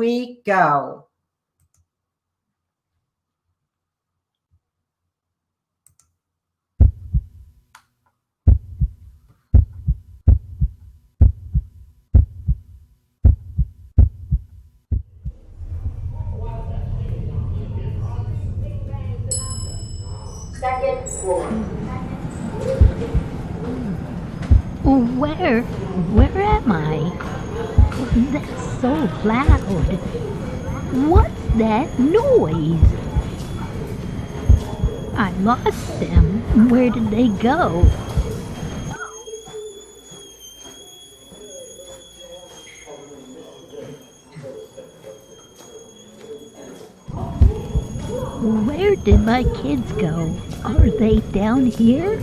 we go. Second floor. Where am I? That's so loud. What's that noise? I lost them. Where did they go? Where did my kids go? Are they down here?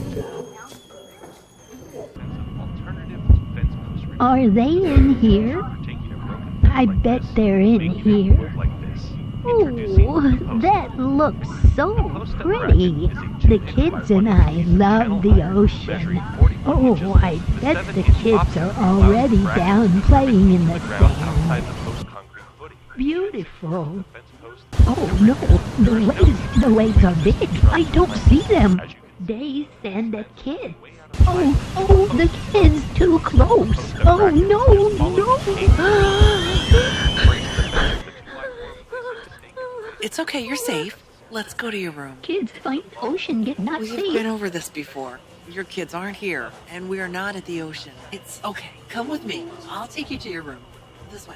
Are they in here? I bet they're in here. Oh, that looks so pretty. The kids and I love the ocean. Oh, I bet the kids are already down playing in the sand. Beautiful. Oh no, the waves are big. I don't see them. They and the kids. Oh, the kids too close. Oh no. It's okay, you're safe. Let's go to your room. Kids find the ocean get not We've safe. been over this before. Your kids aren't here, and we are not at the ocean. It's okay. Come with me. I'll take you to your room. This way.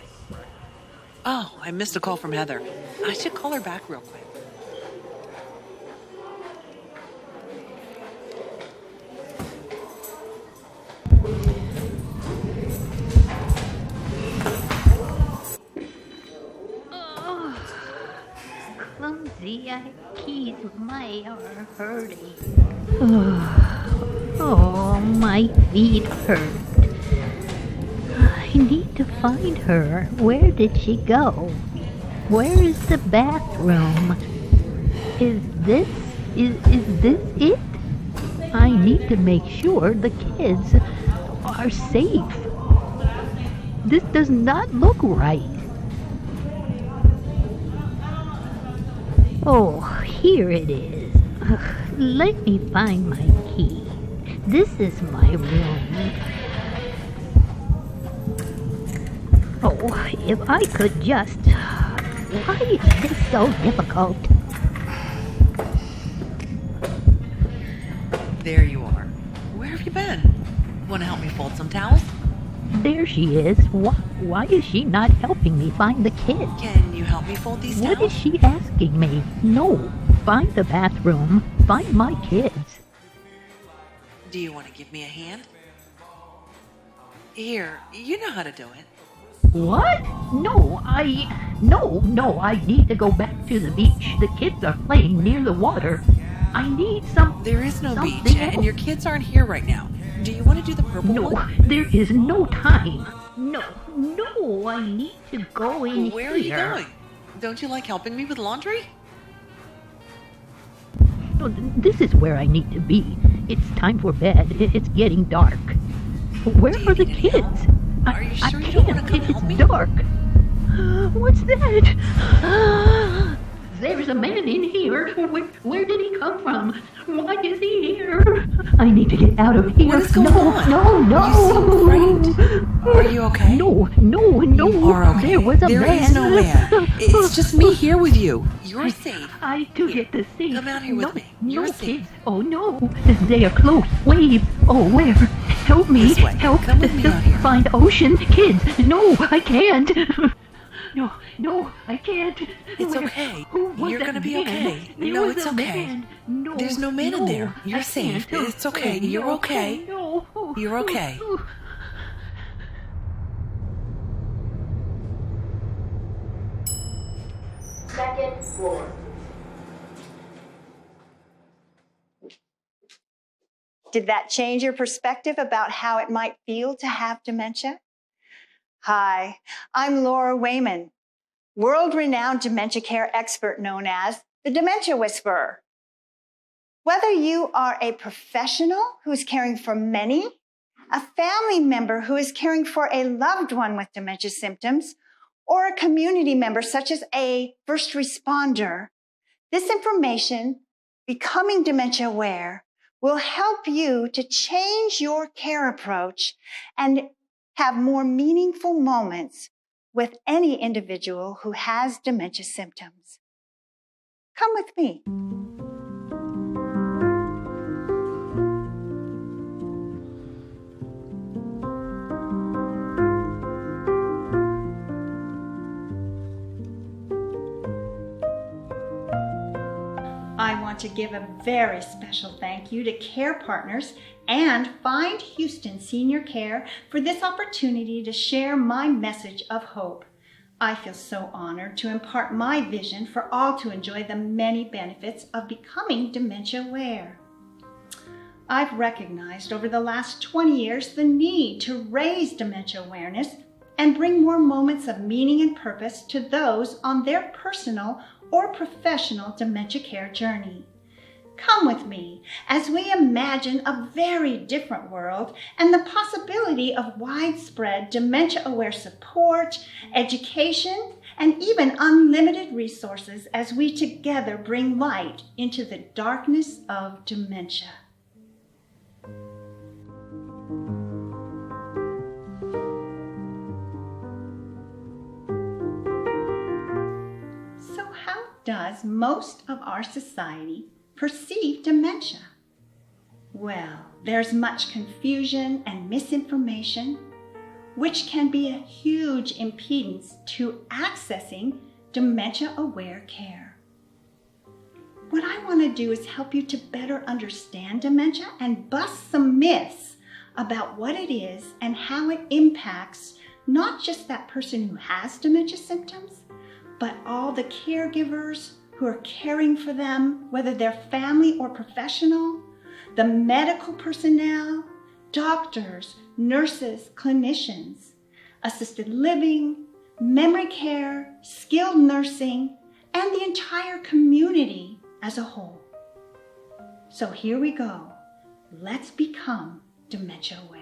Oh, I missed a call from Heather. I should call her back real quick. Clumsy keys my are hurting. Oh, my feet hurt. I need to find her. Where did she go? Where is the bathroom? Is this it? I need to make sure the kids are safe. This does not look right. Oh, here it is. Let me find my key. This is my room. Oh, if I could just... Why is this so difficult? There you are. Where have you been? Want to help me fold some towels? There she is. Why is she not helping me find the kids? Can you help me fold these towels? What is she asking me? No. Find the bathroom. Find my kids. Do you want to give me a hand? Here, you know how to do it. What? No, I need to go back to the beach. The kids are playing near the water. I need some... There is no something beach, else. and your kids aren't here right now. Do you want to do the purple No, one? there is no time. No, I need to go in Where are here. you going? Don't you like helping me with laundry? No, this is where I need to be. It's time for bed. It's getting dark. Where Do you are the need any kids? help? Are you sure you don't want to come help me? It's dark. What's that? There's a man in here. Where did he come from? Why is he here? I need to get out of here. What is going on? No. You seem frightened. Are you okay? No. You are okay. There was a man. There is no man. It's just me here with you. You're safe. I do get to see. Come out here with me. You're no safe. kids. Oh no, they are close. Wave. Oh, where? Help me. This way. Help. Come with me out here. Find ocean. Kids. No, I can't. No, I can't. It's Where? okay. Who was You're that gonna be man? okay. There No, was it's a okay. man. No, There's no man in there. You're I safe. can't. It's okay. Oh, You're no, okay. No. You're okay. Second floor. Did that change your perspective about how it might feel to have dementia? Hi, I'm Laura Wayman, world-renowned dementia care expert known as the Dementia Whisperer. Whether you are a professional who's caring for many, a family member who is caring for a loved one with dementia symptoms, or a community member such as a first responder, this information, becoming dementia aware, will help you to change your care approach and have more meaningful moments with any individual who has dementia symptoms. Come with me. I want to give a very special thank you to Care Partners and Find Houston Senior Care for this opportunity to share my message of hope. I feel so honored to impart my vision for all to enjoy the many benefits of becoming dementia aware. I've recognized over the last 20 years the need to raise dementia awareness and bring more moments of meaning and purpose to those on their personal or professional dementia care journey. Come with me as we imagine a very different world and the possibility of widespread dementia-aware support, education, and even unlimited resources as we together bring light into the darkness of dementia. So how does most of our society perceive dementia? Well, there's much confusion and misinformation, which can be a huge impedance to accessing dementia-aware care. What I want to do is help you to better understand dementia and bust some myths about what it is and how it impacts not just that person who has dementia symptoms, but all the caregivers who are caring for them, whether they're family or professional, the medical personnel, doctors, nurses, clinicians, assisted living, memory care, skilled nursing, and the entire community as a whole. So here we go. Let's become dementia aware.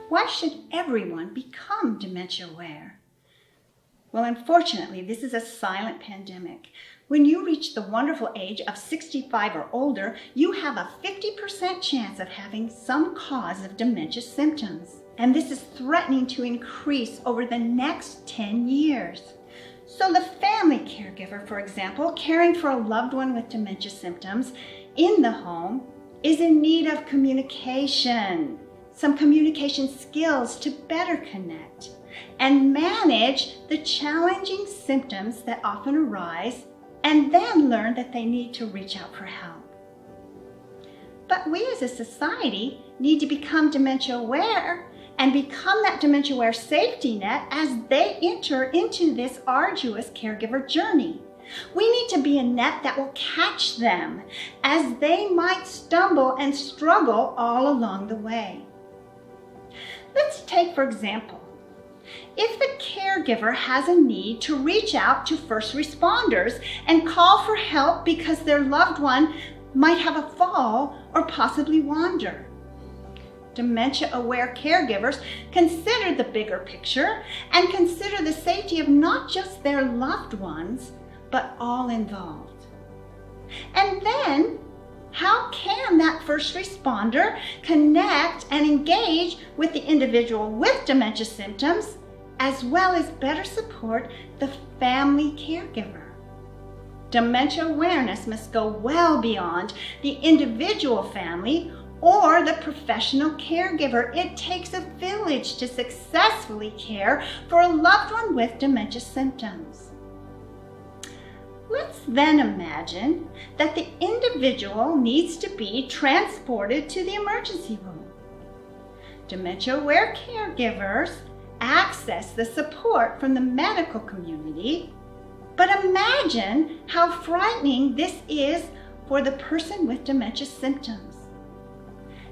Why should everyone become dementia aware? Well, unfortunately, this is a silent pandemic. When you reach the wonderful age of 65 or older, you have a 50% chance of having some cause of dementia symptoms. And this is threatening to increase over the next 10 years. So the family caregiver, for example, caring for a loved one with dementia symptoms in the home is in need of communication, some communication skills to better connect and manage the challenging symptoms that often arise, and then learn that they need to reach out for help. But we as a society need to become dementia aware and become that dementia aware safety net as they enter into this arduous caregiver journey. We need to be a net that will catch them as they might stumble and struggle all along the way. Let's take, for example, if the caregiver has a need to reach out to first responders and call for help because their loved one might have a fall or possibly wander. Dementia-aware caregivers consider the bigger picture and consider the safety of not just their loved ones, but all involved. And then, how can that first responder connect and engage with the individual with dementia symptoms, as well as better support the family caregiver? Dementia awareness must go well beyond the individual family or the professional caregiver. It takes a village to successfully care for a loved one with dementia symptoms. Let's then imagine that the individual needs to be transported to the emergency room. Dementia-aware caregivers access the support from the medical community, but imagine how frightening this is for the person with dementia symptoms.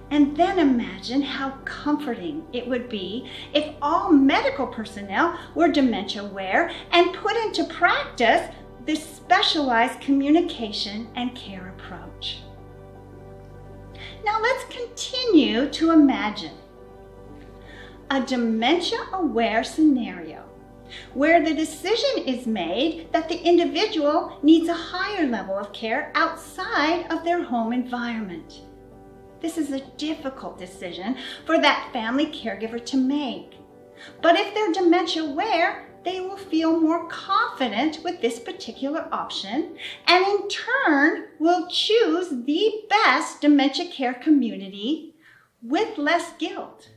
And then imagine how comforting it would be if all medical personnel were dementia aware and put into practice this specialized communication and care approach. Now let's continue to imagine a dementia-aware scenario where the decision is made that the individual needs a higher level of care outside of their home environment. This is a difficult decision for that family caregiver to make. But if they're dementia-aware, they will feel more confident with this particular option and in turn will choose the best dementia care community with less guilt,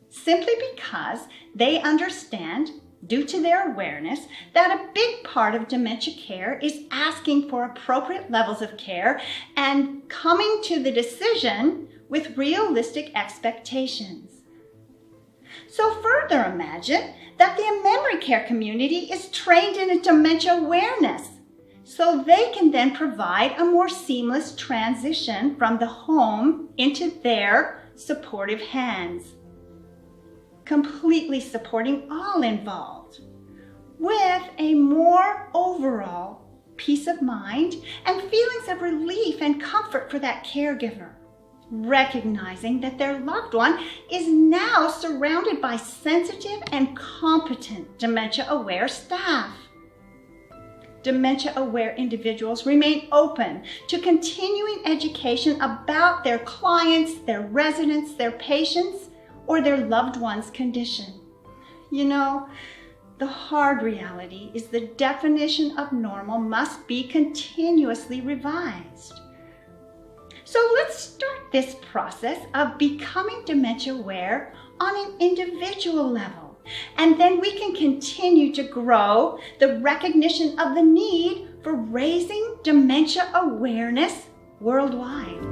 simply because they understand, due to their awareness, that a big part of dementia care is asking for appropriate levels of care and coming to the decision with realistic expectations. So further imagine that the memory care community is trained in a dementia awareness, so they can then provide a more seamless transition from the home into their supportive hands, completely supporting all involved, with a more overall peace of mind and feelings of relief and comfort for that caregiver, recognizing that their loved one is now surrounded by sensitive and competent dementia-aware staff. Dementia-aware individuals remain open to continuing education about their clients, their residents, their patients, or their loved one's condition. You know, the hard reality is the definition of normal must be continuously revised. So let's start this process of becoming dementia aware on an individual level, and then we can continue to grow the recognition of the need for raising dementia awareness worldwide.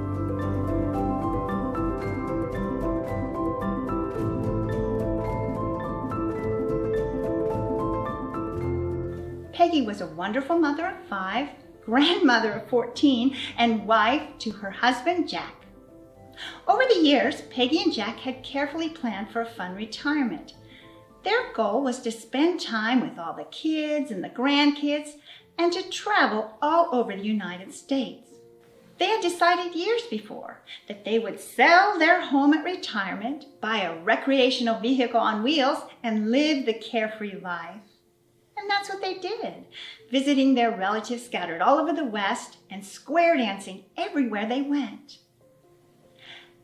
Peggy was a wonderful mother of 5, grandmother of 14, and wife to her husband, Jack. Over the years, Peggy and Jack had carefully planned for a fun retirement. Their goal was to spend time with all the kids and the grandkids and to travel all over the United States. They had decided years before that they would sell their home at retirement, buy a recreational vehicle on wheels, and live the carefree life. And that's what they did, visiting their relatives scattered all over the West and square dancing everywhere they went.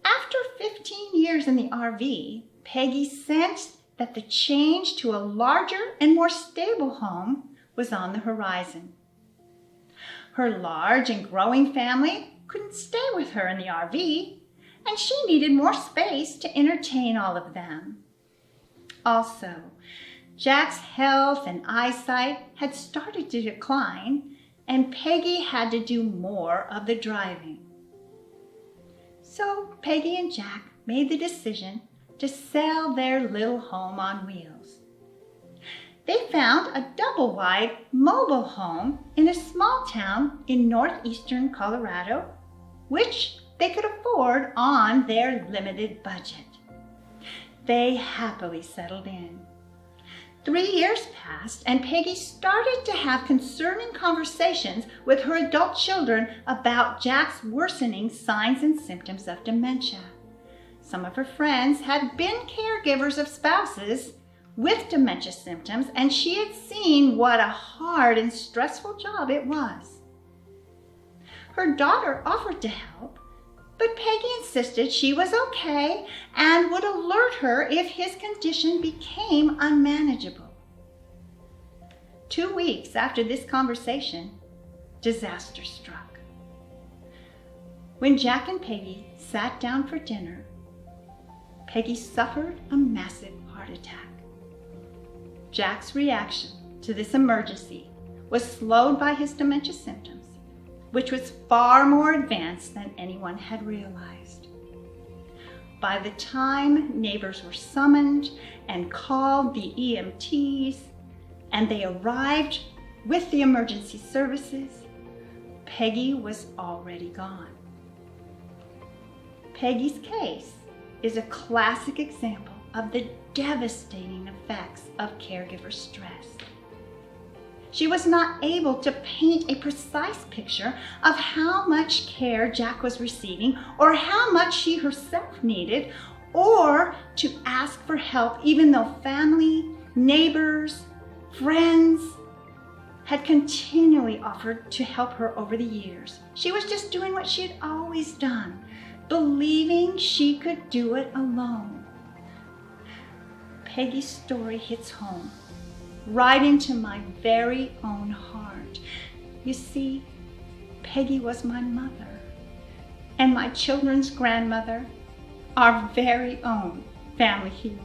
After 15 years in the RV, Peggy sensed that the change to a larger and more stable home was on the horizon. Her large and growing family couldn't stay with her in the RV, and she needed more space to entertain all of them. Also, Jack's health and eyesight had started to decline, and Peggy had to do more of the driving. So Peggy and Jack made the decision to sell their little home on wheels. They found a double-wide mobile home in a small town in northeastern Colorado, which they could afford on their limited budget. They happily settled in. 3 years passed, and Peggy started to have concerning conversations with her adult children about Jack's worsening signs and symptoms of dementia. Some of her friends had been caregivers of spouses with dementia symptoms, and she had seen what a hard and stressful job it was. Her daughter offered to help, but Peggy insisted she was okay and would alert her if his condition became unmanageable. 2 weeks after this conversation, disaster struck. When Jack and Peggy sat down for dinner, Peggy suffered a massive heart attack. Jack's reaction to this emergency was slowed by his dementia symptoms, which was far more advanced than anyone had realized. By the time neighbors were summoned and called the EMTs, and they arrived with the emergency services, Peggy was already gone. Peggy's case is a classic example of the devastating effects of caregiver stress. She was not able to paint a precise picture of how much care Jack was receiving or how much she herself needed, or to ask for help even though family, neighbors, friends had continually offered to help her over the years. She was just doing what she had always done, believing she could do it alone. Peggy's story hits home, right into my very own heart. You see, Peggy was my mother and my children's grandmother, our very own family hero.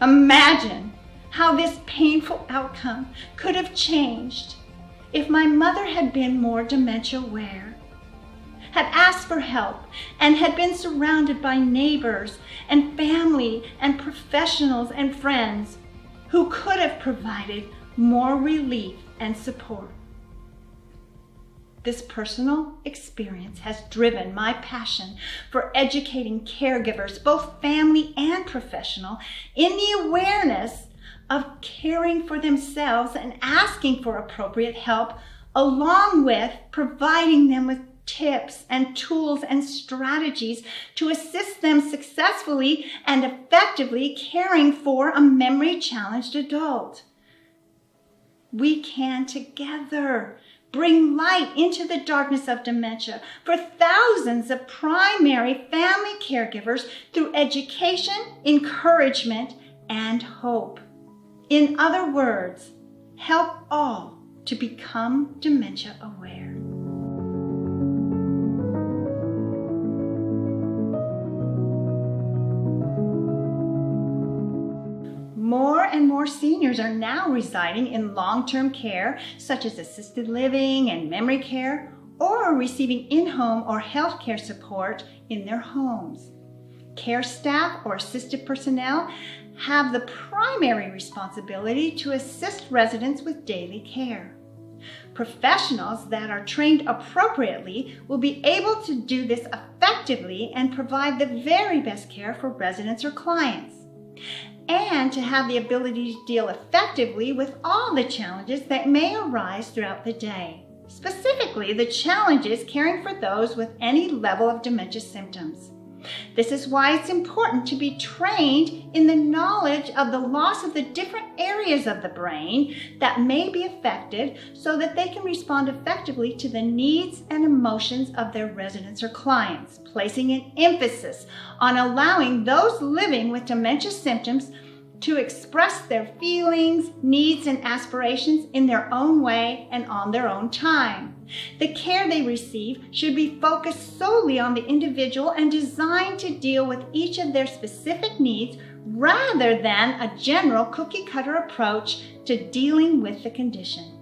Imagine how this painful outcome could have changed if my mother had been more dementia aware, had asked for help, and had been surrounded by neighbors and family and professionals and friends who could have provided more relief and support. This personal experience has driven my passion for educating caregivers, both family and professional, in the awareness of caring for themselves and asking for appropriate help, along with providing them with tips and tools and strategies to assist them successfully and effectively caring for a memory-challenged adult. We can together bring light into the darkness of dementia for thousands of primary family caregivers through education, encouragement, and hope. In other words, help all to become dementia aware. More and more seniors are now residing in long-term care, such as assisted living and memory care, or receiving in-home or healthcare support in their homes. Care staff or assisted personnel have the primary responsibility to assist residents with daily care. Professionals that are trained appropriately will be able to do this effectively and provide the very best care for residents or clients, and to have the ability to deal effectively with all the challenges that may arise throughout the day, specifically the challenges caring for those with any level of dementia symptoms. This is why it's important to be trained in the knowledge of the loss of the different areas of the brain that may be affected, so that they can respond effectively to the needs and emotions of their residents or clients, placing an emphasis on allowing those living with dementia symptoms to express their feelings, needs, and aspirations in their own way and on their own time. The care they receive should be focused solely on the individual and designed to deal with each of their specific needs, rather than a general cookie-cutter approach to dealing with the condition.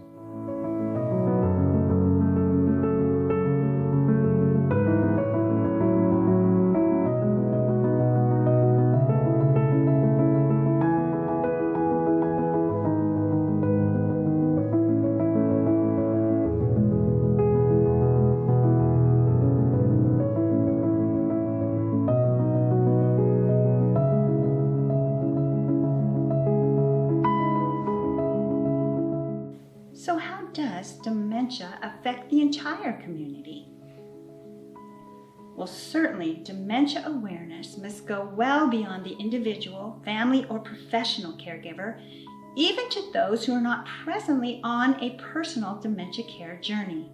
So how does dementia affect the entire community? Well, certainly dementia awareness must go well beyond the individual, family, or professional caregiver, even to those who are not presently on a personal dementia care journey.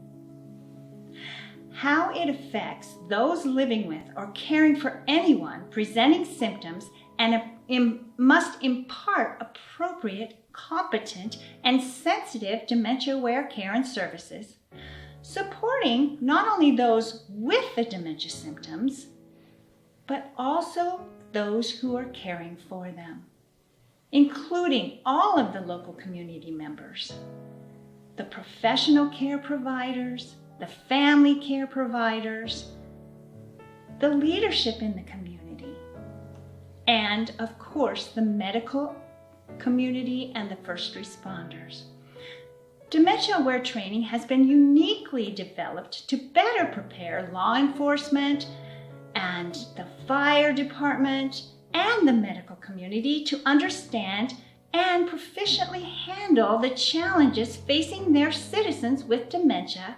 How it affects those living with or caring for anyone presenting symptoms and must impart appropriate, competent, and sensitive dementia-aware care and services, supporting not only those with the dementia symptoms, but also those who are caring for them, including all of the local community members, the professional care providers, the family care providers, the leadership in the community, and of course the medical community and the first responders. Dementia-aware training has been uniquely developed to better prepare law enforcement and the fire department and the medical community to understand and proficiently handle the challenges facing their citizens with dementia,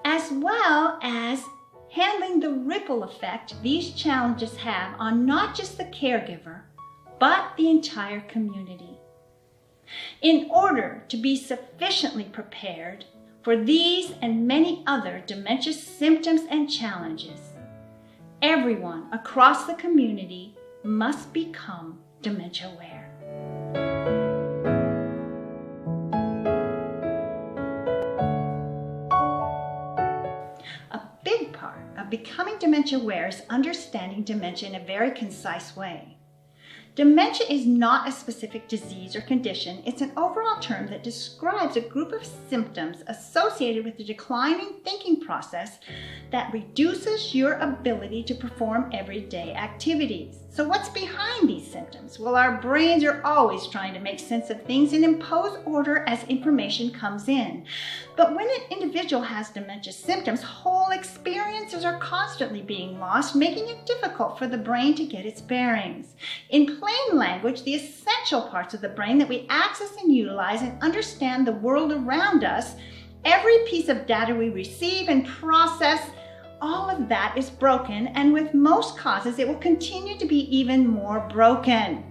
as well as handling the ripple effect these challenges have on not just the caregiver, but the entire community. In order to be sufficiently prepared for these and many other dementia symptoms and challenges, everyone across the community must become dementia aware. A big part of becoming dementia aware is understanding dementia in a very concise way. Dementia is not a specific disease or condition. It's an overall term that describes a group of symptoms associated with the declining thinking process that reduces your ability to perform everyday activities. So what's behind these symptoms? Well, our brains are always trying to make sense of things and impose order as information comes in. But when an individual has dementia symptoms, whole experiences are constantly being lost, making it difficult for the brain to get its bearings. In plain language, the essential parts of the brain that we access and utilize and understand the world around us, every piece of data we receive and process, all of that is broken, and with most causes, it will continue to be even more broken.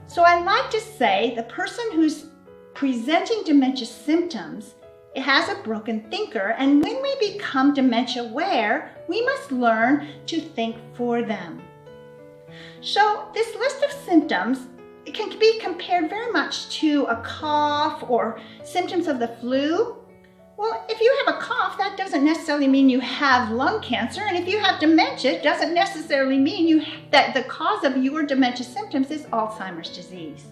So I like to say the person who's presenting dementia symptoms, it has a broken thinker, and when we become dementia aware, we must learn to think for them. So this list of symptoms, it can be compared very much to a cough or symptoms of the flu. Well, if you have a cough, that doesn't necessarily mean you have lung cancer, and if you have dementia, it doesn't necessarily mean that the cause of your dementia symptoms is Alzheimer's disease.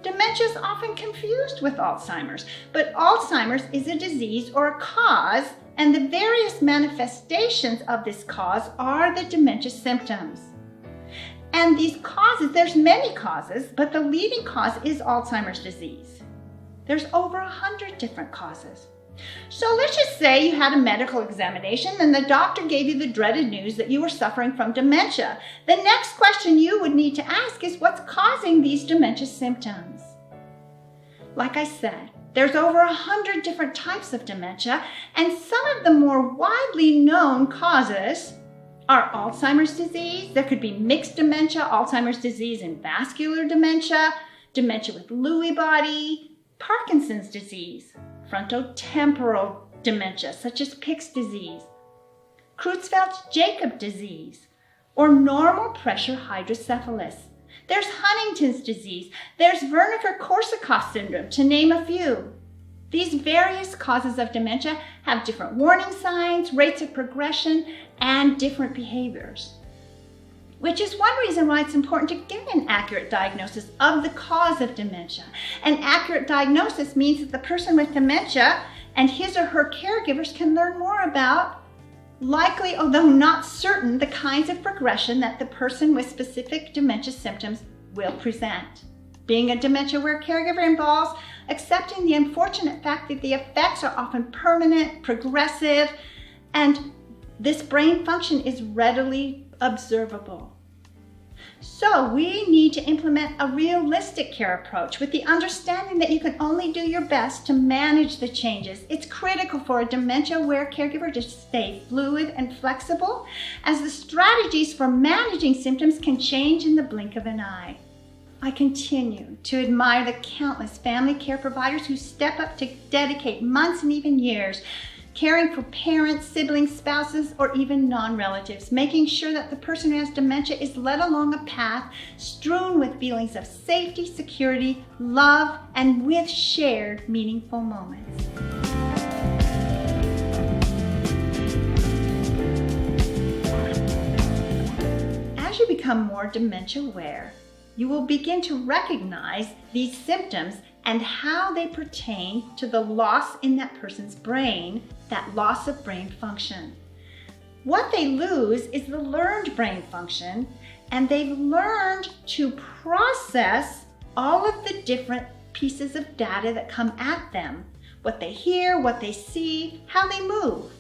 Dementia is often confused with Alzheimer's, but Alzheimer's is a disease or a cause, and the various manifestations of this cause are the dementia symptoms. And these causes, there's many causes, but the leading cause is Alzheimer's disease. There's over 100 different causes. So let's just say you had a medical examination and the doctor gave you the dreaded news that you were suffering from dementia. The next question you would need to ask is, what's causing these dementia symptoms? Like I said, there's over 100 different types of dementia, and some of the more widely known causes are Alzheimer's disease. There could be mixed dementia, Alzheimer's disease and vascular dementia, dementia with Lewy body, Parkinson's disease, frontotemporal dementia such as Pick's disease, Creutzfeldt-Jakob disease, or normal pressure hydrocephalus. There's Huntington's disease, there's Wernicke-Korsakoff syndrome, to name a few. These various causes of dementia have different warning signs, rates of progression, and different behaviors, which is one reason why it's important to get an accurate diagnosis of the cause of dementia. An accurate diagnosis means that the person with dementia and his or her caregivers can learn more about, likely although not certain, the kinds of progression that the person with specific dementia symptoms will present. Being a dementia-aware caregiver involves accepting the unfortunate fact that the effects are often permanent, progressive, and this brain function is readily observable. So we need to implement a realistic care approach with the understanding that you can only do your best to manage the changes. It's critical for a dementia-aware caregiver to stay fluid and flexible, as the strategies for managing symptoms can change in the blink of an eye. I continue to admire the countless family care providers who step up to dedicate months and even years caring for parents, siblings, spouses, or even non-relatives, making sure that the person who has dementia is led along a path strewn with feelings of safety, security, love, and with shared meaningful moments. As you become more dementia aware, you will begin to recognize these symptoms and how they pertain to the loss in that person's brain, that loss of brain function. What they lose is the learned brain function, and they've learned to process all of the different pieces of data that come at them, what they hear, what they see, how they move.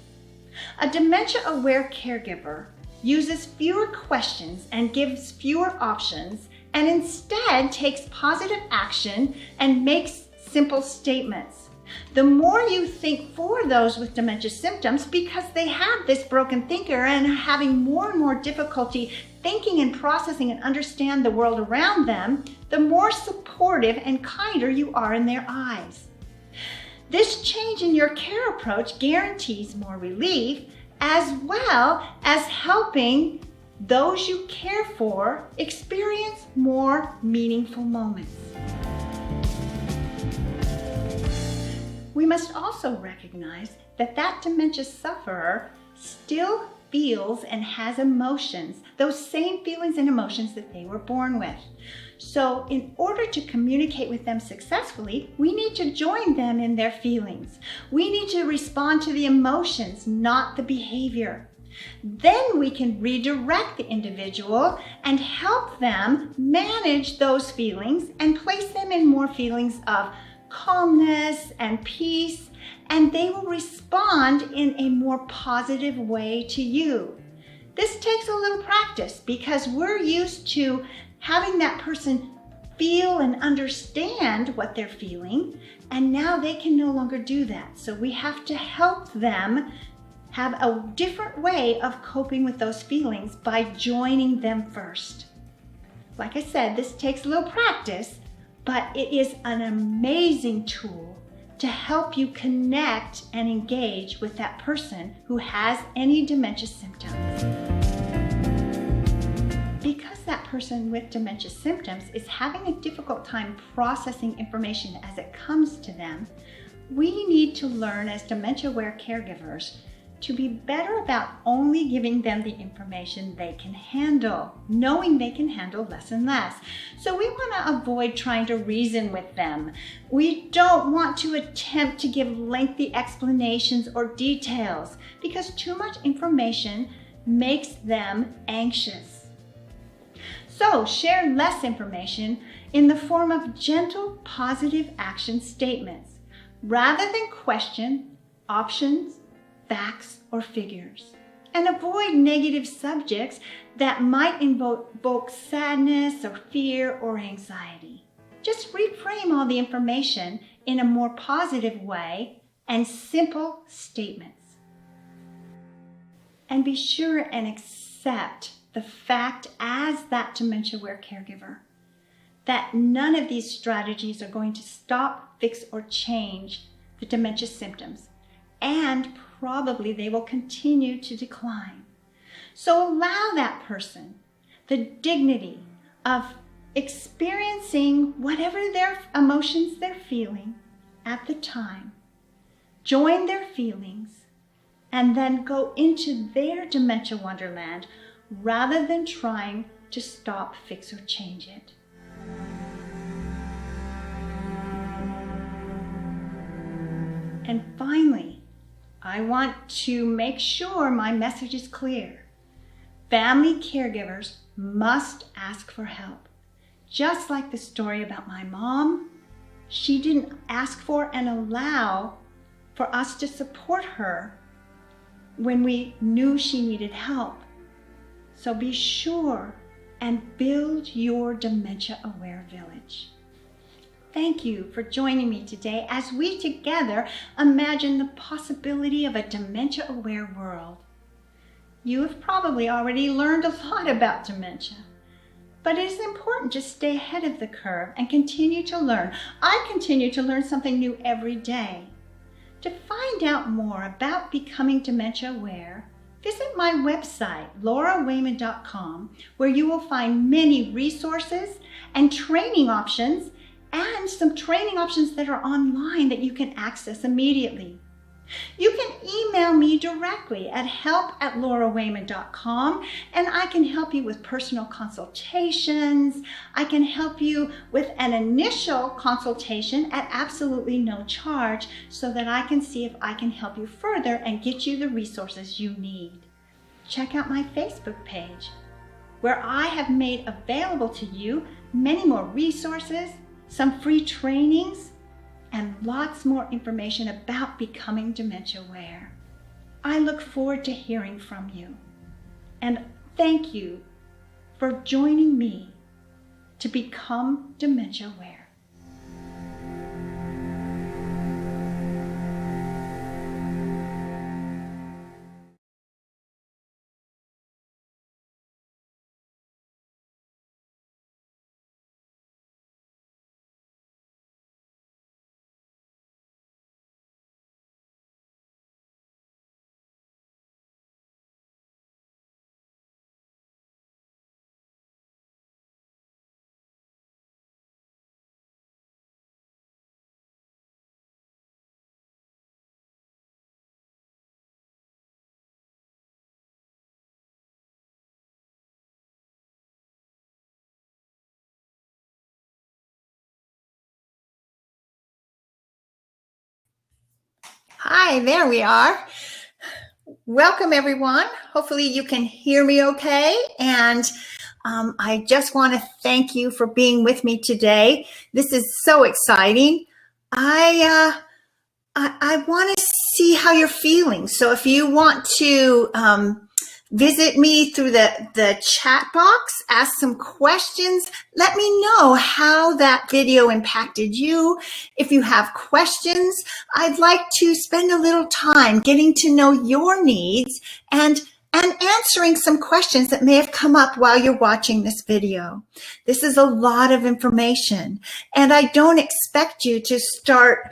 A dementia-aware caregiver uses fewer questions and gives fewer options and instead takes positive action and makes simple statements. The more you think for those with dementia symptoms, because they have this broken thinker and are having more and more difficulty thinking and processing and understand the world around them, the more supportive and kinder you are in their eyes. This change in your care approach guarantees more relief, as well as helping those you care for experience more meaningful moments. We must also recognize that that dementia sufferer still feels and has emotions, those same feelings and emotions that they were born with. So in order to communicate with them successfully, we need to join them in their feelings. We need to respond to the emotions, not the behavior. Then we can redirect the individual and help them manage those feelings and place them in more feelings of calmness and peace, and they will respond in a more positive way to you. This takes a little practice because we're used to having that person feel and understand what they're feeling, and now they can no longer do that. So we have to help them have a different way of coping with those feelings by joining them first. Like I said, this takes a little practice, but it is an amazing tool to help you connect and engage with that person who has any dementia symptoms. Because that person with dementia symptoms is having a difficult time processing information as it comes to them, we need to learn as dementia-aware caregivers to be better about only giving them the information they can handle, knowing they can handle less and less. So we want to avoid trying to reason with them. We don't want to attempt to give lengthy explanations or details because too much information makes them anxious. So share less information in the form of gentle, positive action statements rather than question options, facts, or figures, and avoid negative subjects that might invoke sadness or fear or anxiety. Just reframe all the information in a more positive way and simple statements. And be sure and accept the fact as that dementia-aware caregiver that none of these strategies are going to stop, fix, or change the dementia symptoms, and probably they will continue to decline. So allow that person the dignity of experiencing whatever their emotions they're feeling at the time. Join their feelings and then go into their dementia wonderland rather than trying to stop, fix, or change it. And finally, I want to make sure my message is clear. Family caregivers must ask for help. Just like the story about my mom, she didn't ask for and allow for us to support her when we knew she needed help. So be sure and build your dementia-aware village. Thank you for joining me today as we together imagine the possibility of a dementia-aware world. You have probably already learned a lot about dementia, but it is important to stay ahead of the curve and continue to learn. I continue to learn something new every day. To find out more about becoming dementia-aware, visit my website, laurawayman.com, where you will find many resources and training options and some training options that are online that you can access immediately. You can email me directly at help@laurawayman.com, and I can help you with personal consultations. I can help you with an initial consultation at absolutely no charge so that I can see if I can help you further and get you the resources you need. Check out my Facebook page, where I have made available to you many more resources, some free trainings, and lots more information about becoming dementia aware. I look forward to hearing from you. And thank you for joining me to become dementia aware. Hi, there we are. Welcome, everyone. Hopefully you can hear me okay. And I just want to thank you for being with me today. This is so exciting. I want to see how you're feeling. So if you want to visit me through the chat box, ask some questions, let me know how that video impacted you. If you have questions, I'd like to spend a little time getting to know your needs and answering some questions that may have come up while you're watching this video. This is a lot of information, and I don't expect you to start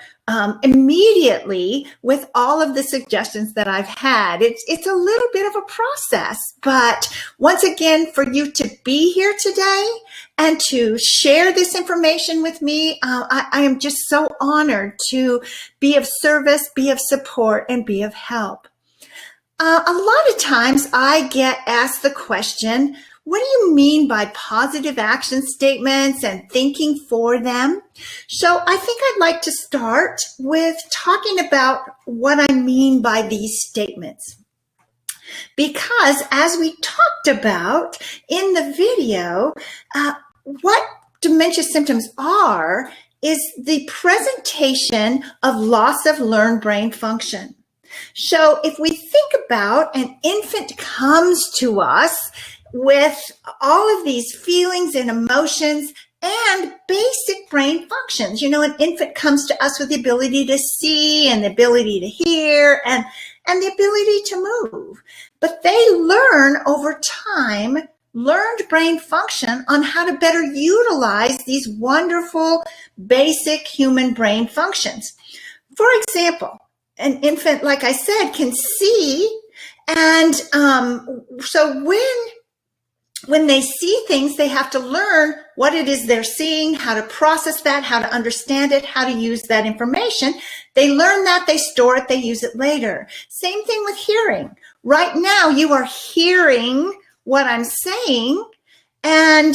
immediately with all of the suggestions that I've had. It's a little bit of a process, but once again, for you to be here today and to share this information with me, I am just so honored to be of service, be of support, and be of help. A lot of times I get asked the question, what do you mean by positive action statements and thinking for them? So I think I'd like to start with talking about what I mean by these statements. Because as we talked about in the video, what dementia symptoms are is the presentation of loss of learned brain function. So if we think about an infant comes to us with all of these feelings and emotions and basic brain functions. You know, an infant comes to us with the ability to see and the ability to hear and the ability to move. But they learn over time, learned brain function on how to better utilize these wonderful basic human brain functions. For example, an infant, like I said, can see, and so when they see things, they have to learn what it is they're seeing, how to process that, how to understand it, how to use that information. They learn that, they store it, they use it later. Same thing with hearing. Right now, you are hearing what I'm saying, and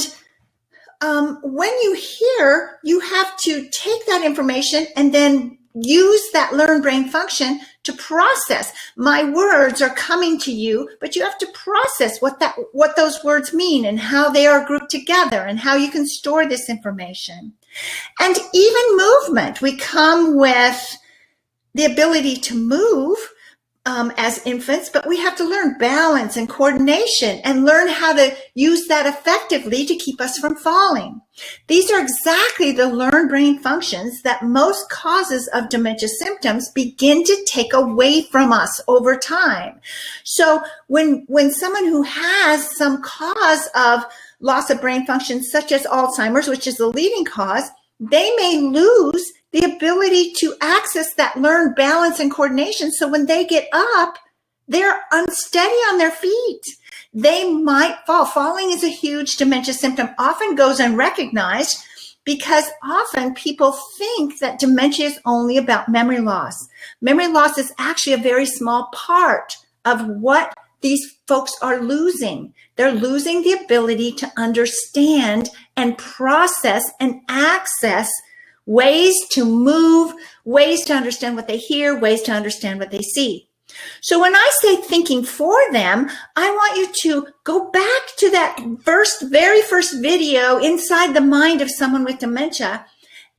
when you hear, you have to take that information and then use that learned brain function to process. My words are coming to you, but you have to process what those words mean and how they are grouped together and how you can store this information. And even movement, we come with the ability to move as infants, but we have to learn balance and coordination and learn how to use that effectively to keep us from falling. These are exactly the learned brain functions that most causes of dementia symptoms begin to take away from us over time. So when someone who has some cause of loss of brain function, such as Alzheimer's, which is the leading cause, they may lose the ability to access that learned balance and coordination. So when they get up, they're unsteady on their feet. They might fall. Falling is a huge dementia symptom, often goes unrecognized because often people think that dementia is only about memory loss. Memory loss is actually a very small part of what these folks are losing. They're losing the ability to understand and process and access ways to move, ways to understand what they hear, ways to understand what they see. So when I say thinking for them, I want you to go back to that very first video inside the mind of someone with dementia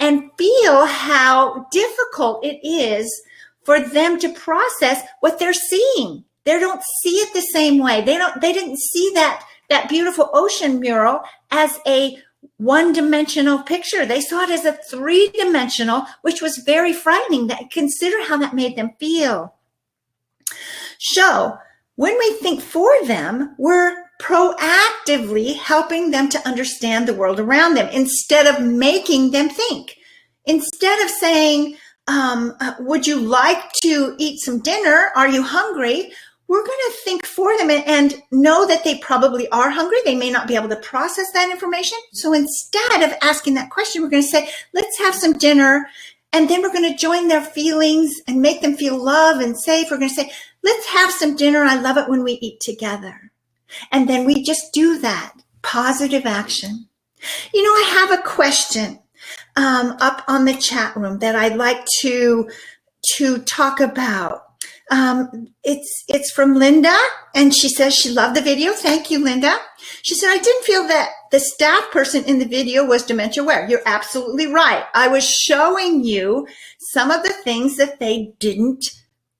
and feel how difficult it is for them to process what they're seeing. They don't see it the same way. They didn't see that beautiful ocean mural as a one-dimensional picture. They saw it as a three-dimensional, which was very frightening. Consider how that made them feel. So when we think for them, we're proactively helping them to understand the world around them instead of making them think. Instead of saying, would you like to eat some dinner? Are you hungry? We're going to think for them and know that they probably are hungry. They may not be able to process that information. So instead of asking that question, we're going to say, let's have some dinner. And then we're going to join their feelings and make them feel loved and safe. We're going to say, let's have some dinner. I love it when we eat together. And then we just do that. Positive action. You know, I have a question up on the chat room that I'd like to talk about. It's from Linda, and she says she loved the video. Thank you, Linda. She said, I didn't feel that the staff person in the video was dementia aware. You're absolutely right. I was showing you some of the things that they didn't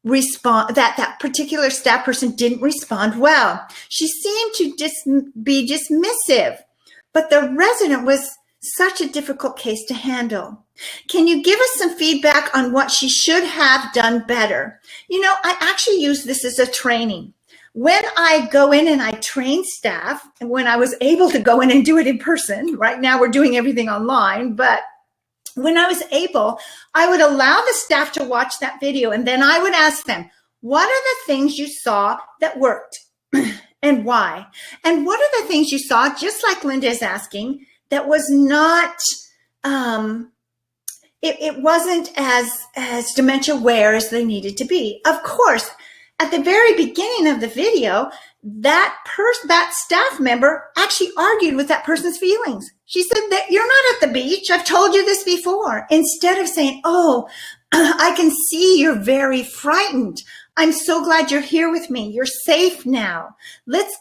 respond, that particular staff person didn't respond well. She seemed to be dismissive, but the resident was such a difficult case to handle. Can you give us some feedback on what she should have done better? You know, I actually use this as a training. When I go in and I train staff, and when I was able to go in and do it in person, right now we're doing everything online, but when I was able, I would allow the staff to watch that video, and then I would ask them, what are the things you saw that worked and why? And what are the things you saw, just like Linda is asking, that was not, it wasn't as dementia aware as they needed to be. Of course, at the very beginning of the video, that staff member actually argued with that person's feelings. She said that you're not at the beach. I've told you this before. Instead of saying, oh, I can see you're very frightened. I'm so glad you're here with me. You're safe now. Let's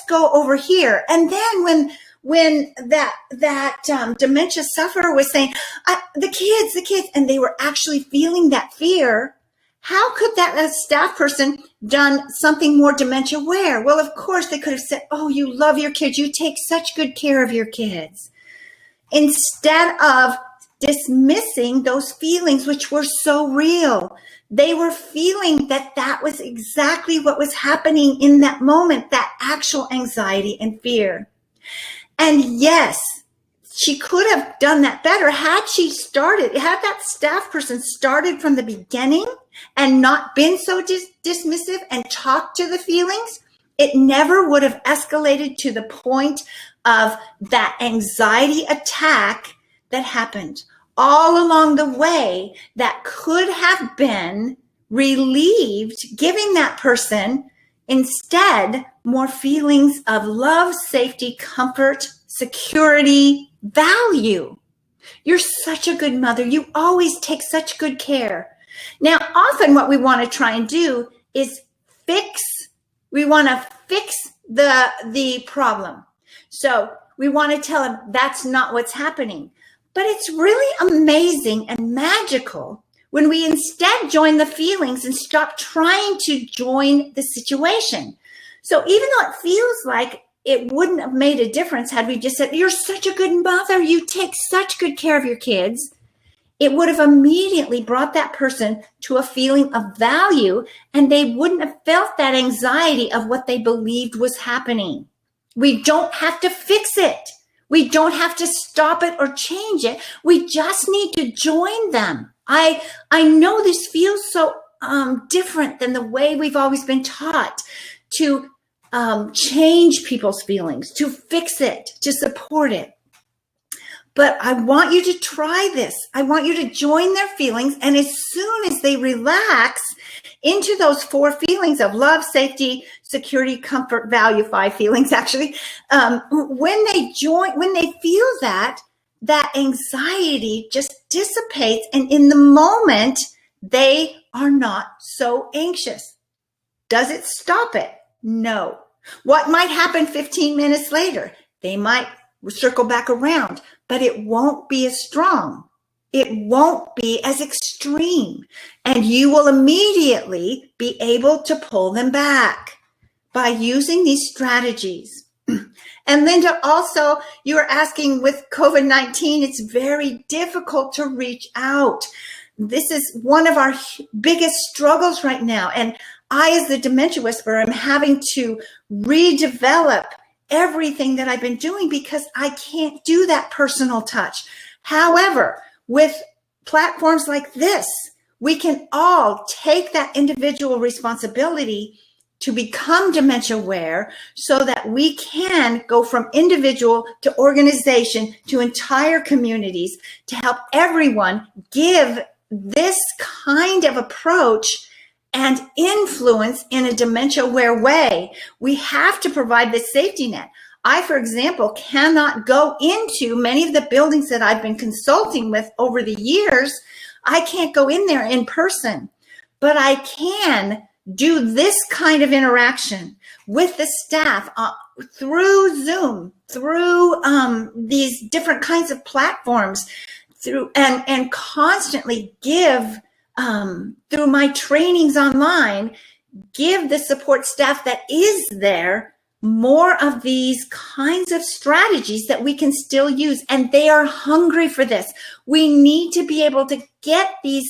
go over here. And then when that dementia sufferer was saying, the kids, and they were actually feeling that fear, how could that staff person done something more dementia aware? Well, of course, they could have said, oh, you love your kids. You take such good care of your kids. Instead of dismissing those feelings, which were so real. They were feeling that was exactly what was happening in that moment, that actual anxiety and fear. And yes, she could have done that better had that staff person started from the beginning and not been so dismissive and talked to the feelings. It never would have escalated to the point of that anxiety attack that happened. All along the way, that could have been relieved, giving that person instead more feelings of love, safety, comfort, security, value. You're such a good mother. You always take such good care. Now, often what we want to try and do is fix the problem. So we want to tell them that's not what's happening. But it's really amazing and magical when we instead join the feelings and stop trying to join the situation. So even though it feels like it wouldn't have made a difference had we just said, you're such a good mother, you take such good care of your kids, it would have immediately brought that person to a feeling of value, and they wouldn't have felt that anxiety of what they believed was happening. We don't have to fix it. We don't have to stop it or change it. We just need to join them. I know this feels so different than the way we've always been taught to change people's feelings, to fix it, to support it. But I want you to try this. I want you to join their feelings. And as soon as they relax into those 4 feelings of love, safety, security, comfort, value, 5 feelings, actually, when they feel that anxiety just dissipates. And in the moment, they are not so anxious. Does it stop it? No. What might happen 15 minutes later? They might circle back around, but it won't be as strong. It won't be as extreme. And you will immediately be able to pull them back by using these strategies. And Linda, also, you were asking with COVID-19, it's very difficult to reach out. This is one of our biggest struggles right now. And I, as the Dementia Whisperer, am having to redevelop everything that I've been doing because I can't do that personal touch. However, with platforms like this, we can all take that individual responsibility to become dementia aware so that we can go from individual to organization to entire communities to help everyone give this kind of approach and influence in a dementia aware way. We have to provide this safety net. I, for example, cannot go into many of the buildings that I've been consulting with over the years. I can't go in there in person, but I can do this kind of interaction with the staff through Zoom, through these different kinds of platforms, through and constantly give through my trainings online, give the support staff that is there more of these kinds of strategies that we can still use. And they are hungry for this. We need to be able to get these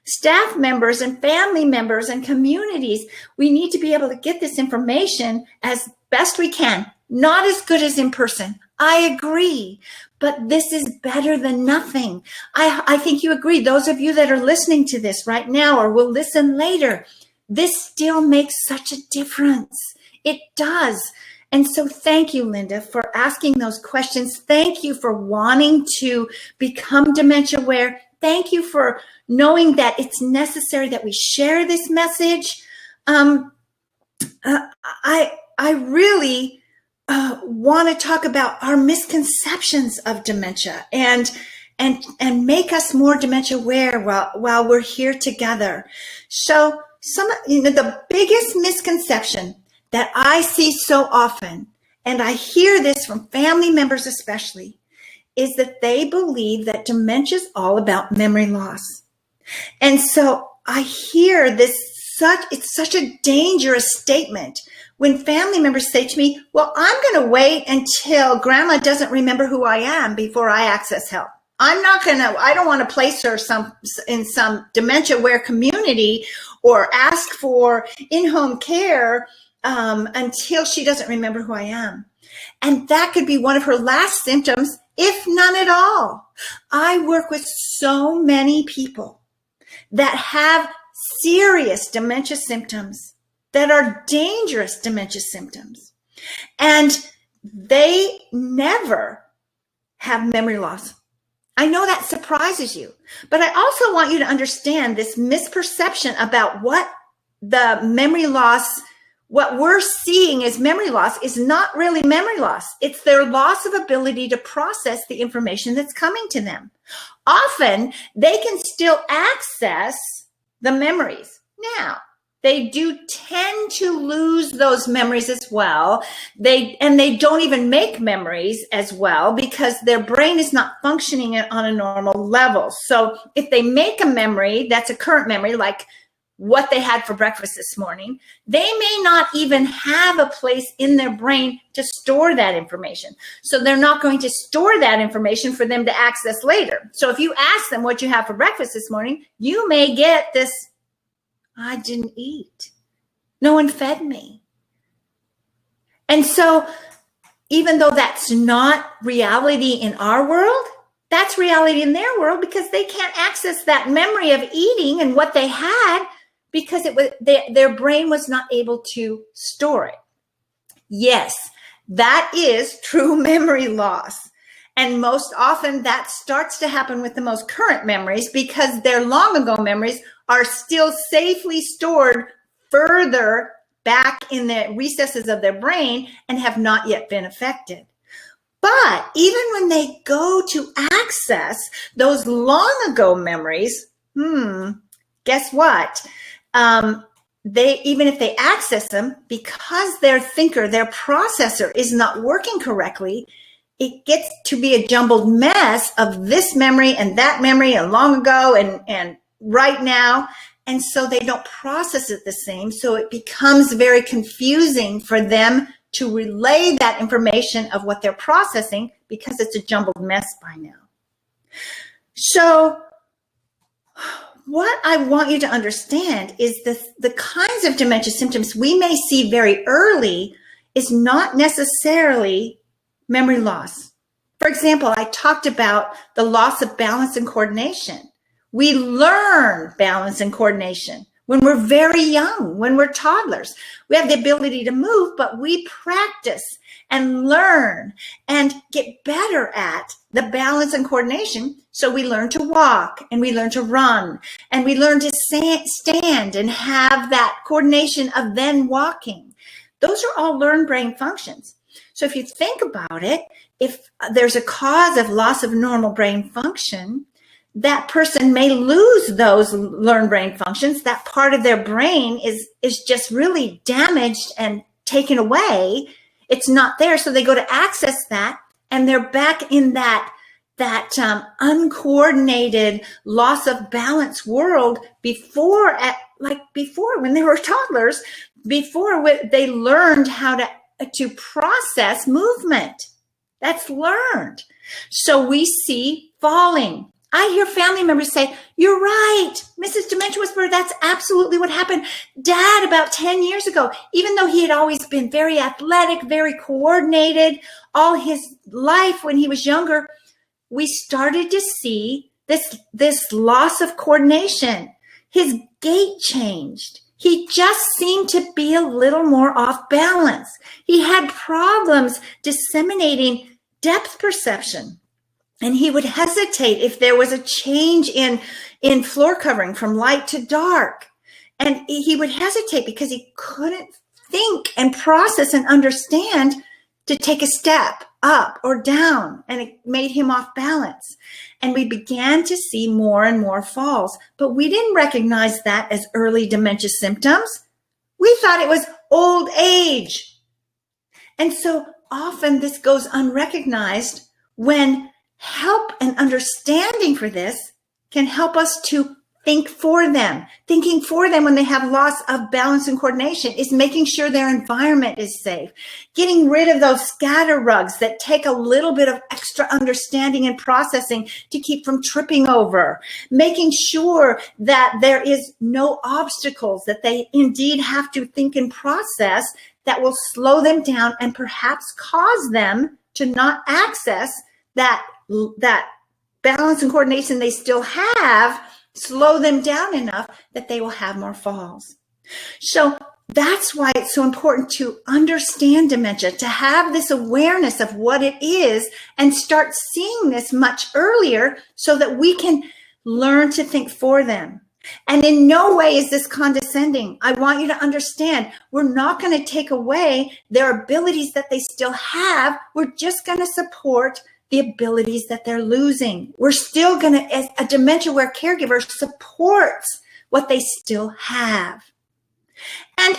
staff members and family members and communities. We need to be able to get this information as best we can. Not as good as in person. I agree, but this is better than nothing. I think you agree. Those of you that are listening to this right now or will listen later, this still makes such a difference. It does. And so thank you, Linda, for asking those questions. Thank you for wanting to become dementia aware. Thank you for knowing that it's necessary that we share this message. I really want to talk about our misconceptions of dementia and make us more dementia aware while we're here together. So the biggest misconception that I see so often, and I hear this from family members especially, is that they believe that dementia is all about memory loss. And so I hear this it's such a dangerous statement when family members say to me, well, I'm going to wait until grandma doesn't remember who I am before I access help. I don't want to place her in some dementia aware community or ask for in-home care until she doesn't remember who I am. And that could be one of her last symptoms, if none at all. I work with so many people that have serious dementia symptoms, that are dangerous dementia symptoms, and they never have memory loss. I know that surprises you, but I also want you to understand this misperception about what the memory loss, what we're seeing as memory loss is not really memory loss. It's their loss of ability to process the information that's coming to them. Often they can still access the memories. Now, they do tend to lose those memories as well. They don't even make memories as well because their brain is not functioning on a normal level. So if they make a memory, that's a current memory, like what they had for breakfast this morning, they may not even have a place in their brain to store that information. So they're not going to store that information for them to access later. So if you ask them what you have for breakfast this morning, you may get this, I didn't eat. No one fed me. And so even though that's not reality in our world, that's reality in their world because they can't access that memory of eating and what they had because their brain was not able to store it. Yes, that is true memory loss. And most often that starts to happen with the most current memories because their long ago memories are still safely stored further back in the recesses of their brain and have not yet been affected. But even when they go to access those long ago memories, guess what? Even if they access them, because their thinker, their processor is not working correctly, it gets to be a jumbled mess of this memory and that memory and long ago and right now. And so they don't process it the same. So it becomes very confusing for them to relay that information of what they're processing because it's a jumbled mess by now. So what I want you to understand is the kinds of dementia symptoms we may see very early is not necessarily memory loss. For example, I talked about the loss of balance and coordination. We learn balance and coordination when we're very young, when we're toddlers. We have the ability to move, but we practice and learn and get better at the balance and coordination. So we learn to walk and we learn to run and we learn to stand and have that coordination of then walking. Those are all learned brain functions. So if you think about it, if there's a cause of loss of normal brain function, that person may lose those learned brain functions. That part of their brain is just really damaged and taken away. It's not there. So they go to access that and they're back in that uncoordinated loss of balance world before when they were toddlers, before they learned how to process movement. That's learned. So we see falling. I hear family members say, "You're right, Mrs. Dementia Whisperer, that's absolutely what happened. Dad, about 10 years ago, even though he had always been very athletic, very coordinated all his life when he was younger, we started to see this loss of coordination. His gait changed. He just seemed to be a little more off balance. He had problems disseminating depth perception. And he would hesitate if there was a change in floor covering from light to dark. And he would hesitate because he couldn't think and process and understand to take a step up or down. And it made him off balance. And we began to see more and more falls. But we didn't recognize that as early dementia symptoms. We thought it was old age. And so often this goes unrecognized when help and understanding for this can help us to think for them. Thinking for them when they have loss of balance and coordination is making sure their environment is safe. Getting rid of those scatter rugs that take a little bit of extra understanding and processing to keep from tripping over. Making sure that there is no obstacles that they indeed have to think and process that will slow them down and perhaps cause them to not access that balance and coordination they still have, slow them down enough that they will have more falls. So that's why it's so important to understand dementia, to have this awareness of what it is and start seeing this much earlier so that we can learn to think for them. And in no way is this condescending. I want you to understand, we're not going to take away their abilities that they still have. We're just going to support the abilities that they're losing. We're still going to, as a dementia-aware caregiver, supports what they still have. And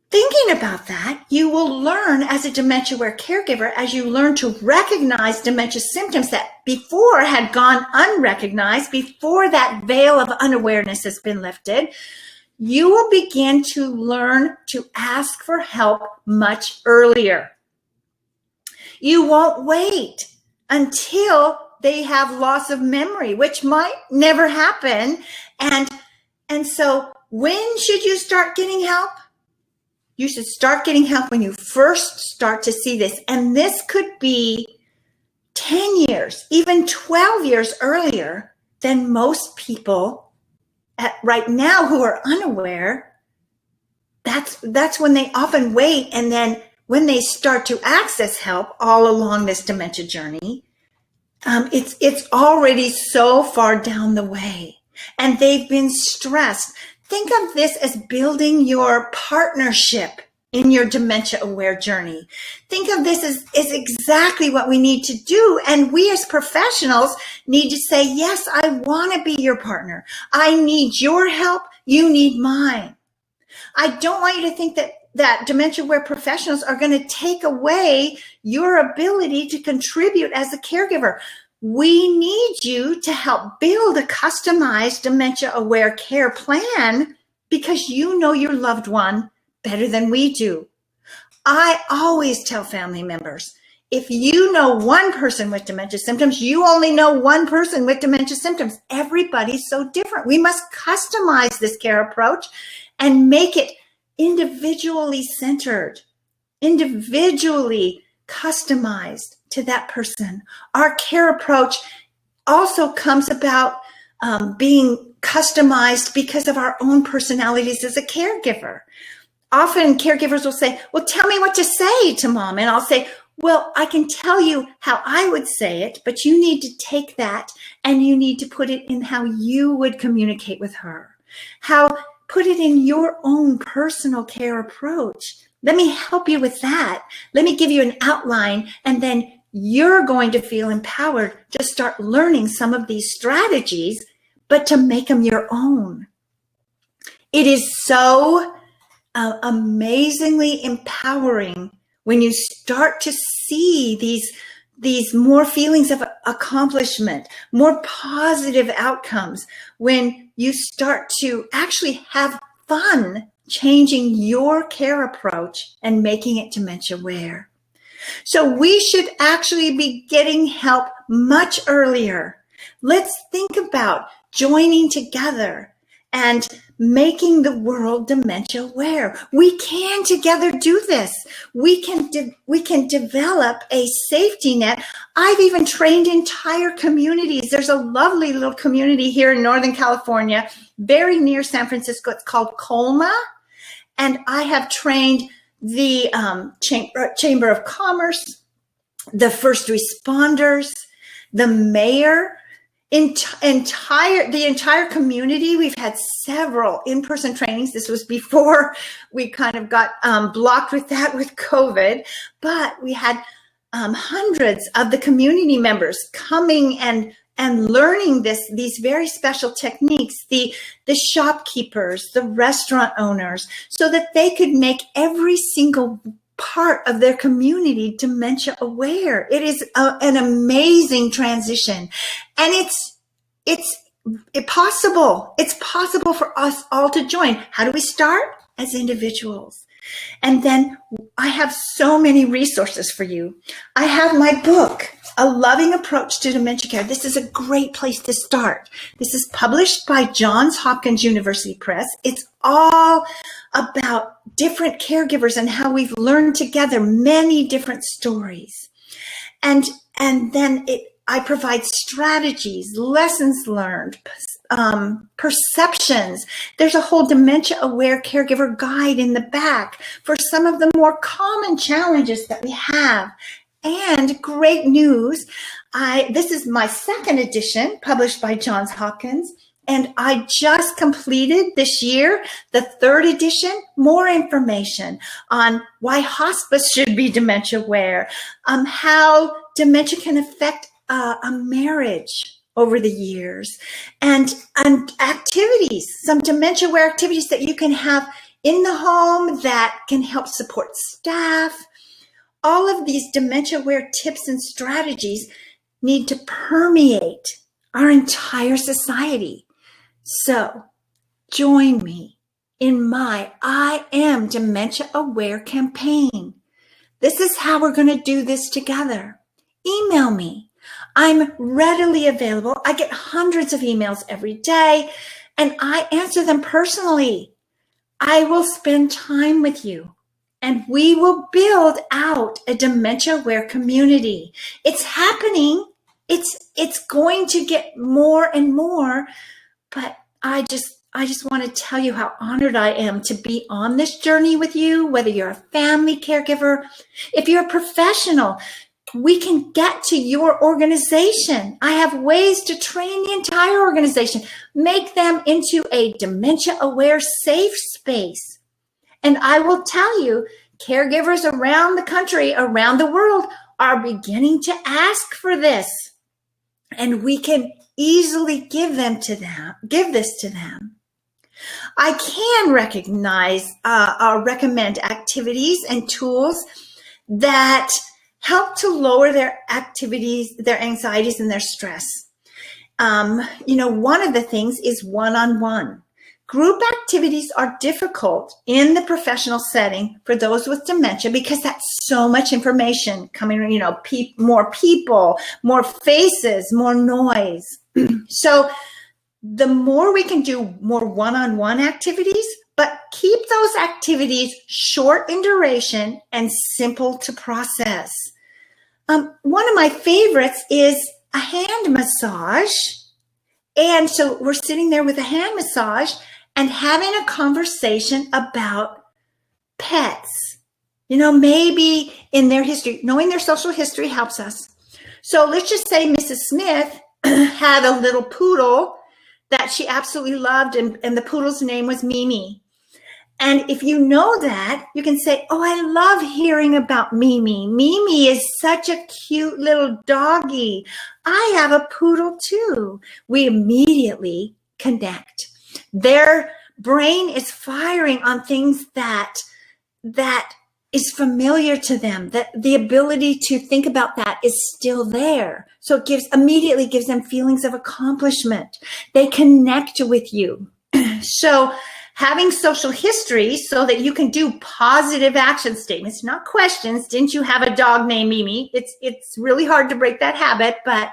thinking about that, you will learn as a dementia-aware caregiver, as you learn to recognize dementia symptoms that before had gone unrecognized, before that veil of unawareness has been lifted, you will begin to learn to ask for help much earlier. You won't wait until they have loss of memory, which might never happen. And so when should you start getting help? You should start getting help when you first start to see this. And this could be 10 years, even 12 years earlier than most people right now who are unaware. That's when they often wait. And then when they start to access help all along this dementia journey, it's already so far down the way and they've been stressed. Think of this as building your partnership in your dementia-aware journey. Think of this as exactly what we need to do. And we as professionals need to say, yes, I want to be your partner. I need your help. You need mine. I don't want you to think that dementia-aware professionals are going to take away your ability to contribute as a caregiver. We need you to help build a customized dementia-aware care plan because you know your loved one better than we do. I always tell family members, if you know one person with dementia symptoms, you only know one person with dementia symptoms. Everybody's so different. We must customize this care approach and make it individually centered, individually customized to that person. Our care approach also comes about being customized because of our own personalities as a caregiver. Often caregivers will say, well, tell me what to say to mom. And I'll say, well, I can tell you how I would say it, but you need to take that and you need to put it in how you would communicate with her. Put it in your own personal care approach. Let me help you with that. Let me give you an outline, and then you're going to feel empowered to start learning some of these strategies, but to make them your own. It is so amazingly empowering when you start to see these more feelings of accomplishment, more positive outcomes, when you start to actually have fun changing your care approach and making it dementia aware. So we should actually be getting help much earlier. Let's think about joining together and making the world dementia aware. We can together do this. We can develop a safety net. I've even trained entire communities. There's a lovely little community here in Northern California, very near San Francisco. It's called Colma. And I have trained the Chamber of Commerce, the first responders, the mayor, the entire community. We've had several in-person trainings. This was before we kind of got blocked with that with COVID, but we had hundreds of the community members coming and learning these very special techniques, the shopkeepers, the restaurant owners, so that they could make every single part of their community dementia aware. It is an amazing transition, and it's possible. It's possible for us all to join. How do we start? As individuals. And then I have so many resources for you. I have my book, A Loving Approach to Dementia Care. This is a great place to start. This is published by Johns Hopkins University Press. It's all about different caregivers and how we've learned together many different stories. And then I provide strategies, lessons learned, perceptions. There's a whole dementia-aware caregiver guide in the back for some of the more common challenges that we have. And great news, this is my second edition, published by Johns Hopkins, and I just completed this year the third edition. More information on why hospice should be dementia-aware, how dementia can affect a marriage over the years, and activities, some dementia-aware activities that you can have in the home that can help support staff. All of these dementia-aware tips and strategies need to permeate our entire society. So join me in my I Am Dementia Aware campaign. This is how we're going to do this together. Email me. I'm readily available. I get hundreds of emails every day, and I answer them personally. I will spend time with you, and we will build out a dementia-aware community. It's happening. It's going to get more and more, but I just want to tell you how honored I am to be on this journey with you, whether you're a family caregiver, if you're a professional. We can get to your organization. I have ways to train the entire organization, make them into a dementia-aware safe space. And I will tell you, caregivers around the country, around the world, are beginning to ask for this. And we can easily give this to them. I can recognize or recommend activities and tools that help to lower their activities, their anxieties, and their stress. One of the things is one-on-one. Group activities are difficult in the professional setting for those with dementia because that's so much information coming, more people, more faces, more noise. So the more we can do more one-on-one activities, but keep those activities short in duration and simple to process. One of my favorites is a hand massage. And so we're sitting there with a hand massage and having a conversation about pets. Maybe in their history, knowing their social history helps us. So let's just say Mrs. Smith had a little poodle that she absolutely loved, and the poodle's name was Mimi. And if you know that, you can say, oh, I love hearing about Mimi. Mimi is such a cute little doggy. I have a poodle too. We immediately connect. Their brain is firing on things that is familiar to them, that the ability to think about that is still there. So it immediately gives them feelings of accomplishment. They connect with you. So having social history so that you can do positive action statements, not questions. Didn't you have a dog named Mimi? It's really hard to break that habit, but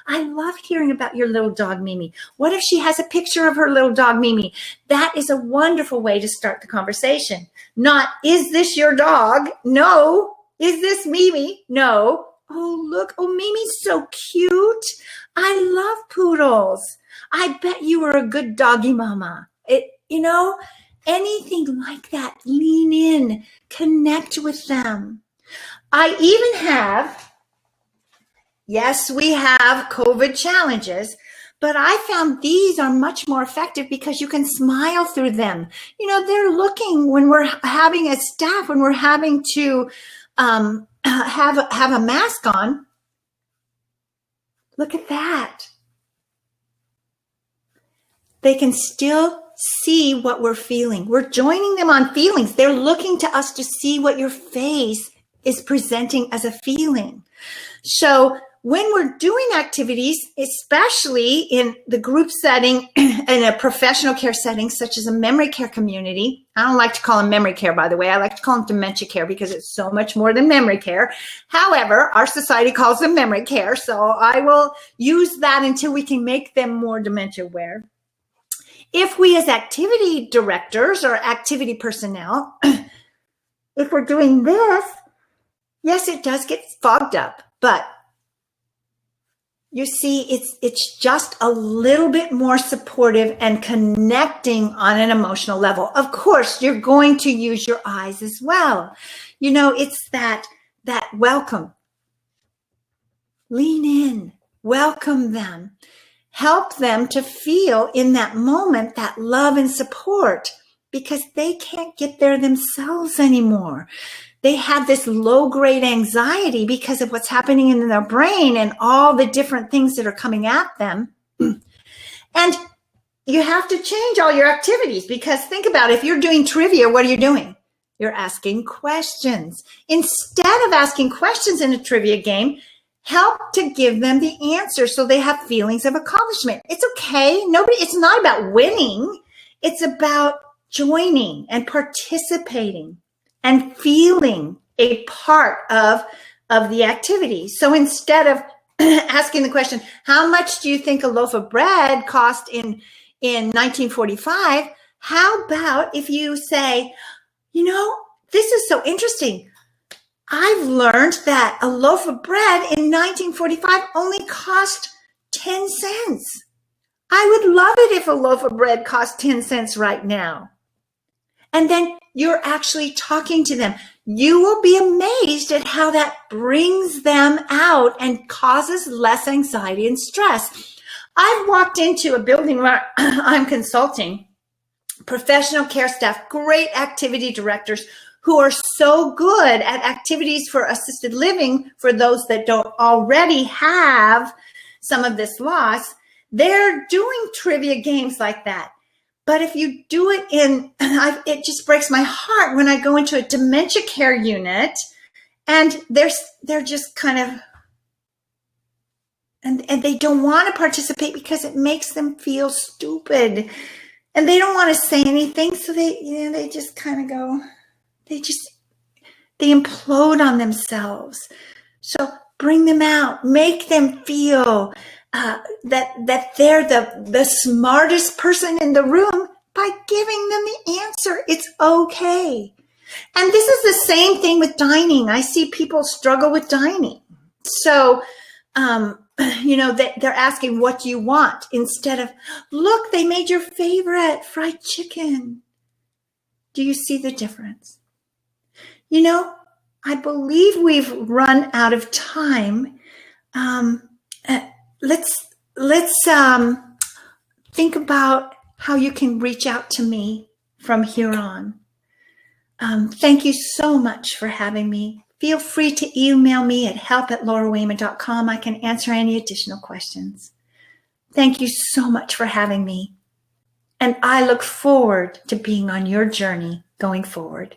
I love hearing about your little dog, Mimi. What if she has a picture of her little dog, Mimi? That is a wonderful way to start the conversation. Not, is this your dog? No. Is this Mimi? No. Oh, look. Oh, Mimi's so cute. I love poodles. I bet you were a good doggy mama. Anything like that. Lean in, connect with them. I even have, yes, we have COVID challenges, but I found these are much more effective because you can smile through them. They're looking when we're having a staff, when we're having to have a mask on. Look at that. They can still see what we're feeling. We're joining them on feelings. They're looking to us to see what your face is presenting as a feeling. So when we're doing activities, especially in the group setting, in a professional care setting, such as a memory care community, I don't like to call them memory care, by the way. I like to call them dementia care because it's so much more than memory care. However, our society calls them memory care. So I will use that until we can make them more dementia aware. If we as activity directors or activity personnel, if we're doing this, yes, it does get fogged up, but you see, it's just a little bit more supportive and connecting on an emotional level. Of course, you're going to use your eyes as well. It's that welcome. Lean in, welcome them. Help them to feel in that moment that love and support because they can't get there themselves anymore. They have this low-grade anxiety because of what's happening in their brain and all the different things that are coming at them. And you have to change all your activities because think about it. If you're doing trivia, what are you doing? You're asking questions. Instead of asking questions in a trivia game, help to give them the answer so they have feelings of accomplishment. It's okay. It's not about winning. It's about joining and participating and feeling a part of the activity. So instead of asking the question, how much do you think a loaf of bread cost in 1945? How about if you say, this is so interesting. I've learned that a loaf of bread in 1945 only cost 10 cents. I would love it if a loaf of bread cost 10 cents right now. And then you're actually talking to them. You will be amazed at how that brings them out and causes less anxiety and stress. I've walked into a building where I'm consulting professional care staff, great activity directors who are so good at activities for assisted living for those that don't already have some of this loss. They're doing trivia games like that. But if you do it it just breaks my heart when I go into a dementia care unit and they're just kind of, and they don't want to participate because it makes them feel stupid. And they don't want to say anything, so they just kind of go, they implode on themselves. So bring them out, make them feel that they're the smartest person in the room by giving them the answer. It's okay. And this is the same thing with dining. I see people struggle with dining. So, they're asking, what do you want? Instead of, look, they made your favorite fried chicken. Do you see the difference? I believe we've run out of time. Let's think about how you can reach out to me from here on. Thank you so much for having me. Feel free to email me at help@laurawayman.com. I can answer any additional questions. Thank you so much for having me. And I look forward to being on your journey going forward.